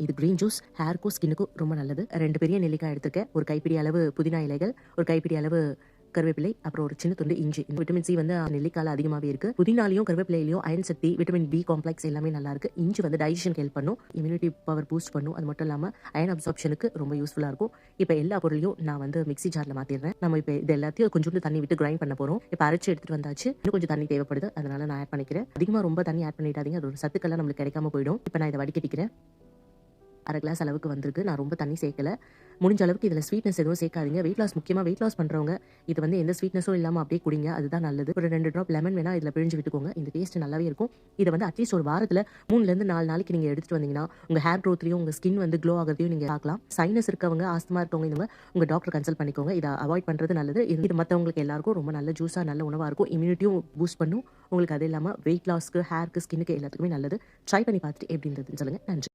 இது green juice ஹேருக்கும் ஸ்கின்னுக்கும் ரொம்ப நல்லது. 2 பெரிய நெல்லிக்காய் எடுத்துக்க, ஒரு கைப்பிடி அளவு புதினா இலைகள், ஒரு கைப்பிடி அளவு கருவேப்பிலை, அப்புறம் ஒரு சின்ன துண்டு இஞ்சி. விட்டமின் சி வந்து நெல்லிக்கால அதிகமாவே இருக்கு. புதினாலையும் கருவேப்பிலையிலையும் அயன் சக்தி, விட்டமின் பி காம்ப்ளெக்ஸ் எல்லாமே நல்லா இருக்கு. இஞ்சி வந்து டைஜஷனுக்கு ஹெல்ப் பண்ணும், இம்யூனிட்டி பவர் பூஸ்ட் பண்ணும். அது மட்டும் இல்லாம அயன் அப்சார்ப்ஷனுக்கு ரொம்ப யூஸ்ஃபுல்லா இருக்கும். இப்போ எல்லா பொருளையும் நான் வந்து மிக்ஸி ஜார்ல மாத்திடுறேன். நம்ம இப்போ இது எல்லாத்தையும் கொஞ்சோண்டு தண்ணி விட்டு கிரைண்ட் பண்ண போறோம். இப்போ அரைச்சு எடுத்துட்டு வந்தாச்சு. இன்னும் கொஞ்சம் தண்ணி தேவைப்படுது, அதனால நான் ஆட் பண்ணிக்கிறேன். அதிகமா ரொம்ப தண்ணி ஆட் பண்ணிடாதீங்க, அதோட சத்துக்கெல்லாம் நம்மளுக்கு கிடைக்காம போயிடும். இப்போ நான் இதை வடிகட்டிக்கிறேன். 1/2 கிளாஸ் அளவுக்கு வந்திருக்கு. நான் ரொம்ப தண்ணி சேர்க்கல. முடிஞ்ச அளவுக்கு இதில் ஸ்வீட்னஸ் எதுவும் சேர்க்காதீங்க. வெயிட் லாஸ், முக்கியமாக வெயிட் லாஸ் பண்ணுறவங்க இது வந்து எந்த ஸ்வீட்னஸும் இல்லாமல் அப்படியே குடிங்க, அதுதான் நல்லது. ஒரு 2 ட்ராப் லெமன் வேணா இதில் பிழிஞ்சு விட்டுக்கோங்க. இந்த டேஸ்ட் நல்லாவே இருக்கும். இதை வந்து அட்லீஸ்ட் ஒரு வாரத்தில் 3லேருந்து 4 நாளைக்கு நீங்கள் எடுத்துட்டு வந்தீங்கன்னா உங்கள் ஹேர் க்ரோத்லையும் உங்கள் ஸ்கின் வந்து க்ளோ ஆகிறதையும் நீங்கள் பார்க்கலாம். சைனஸ் இருக்கவங்க, ஆஸ்துமா இருக்கவங்க உங்கள் டாக்டர் கன்சல்ட் பண்ணிக்கோங்க. இதை அவாய்ட் பண்ணுறது நல்லது. இது மற்றவங்களுக்கு எல்லாருக்கும் ரொம்ப நல்ல ஜூஸாக நல்ல உணவாக இருக்கும். இம்யூனிட்டியும் பூஸ்ட் பண்ணும் உங்களுக்கு. அது இல்லாமல் வெயிட் லாஸ்க்கு, ஹேருக்கு, ஸ்கின்னுக்கு எல்லாத்துக்குமே நல்லது. ட்ரை பண்ணி பார்த்துட்டு எப்படி இருந்ததுன்னு சொல்லுங்கள். நன்றி.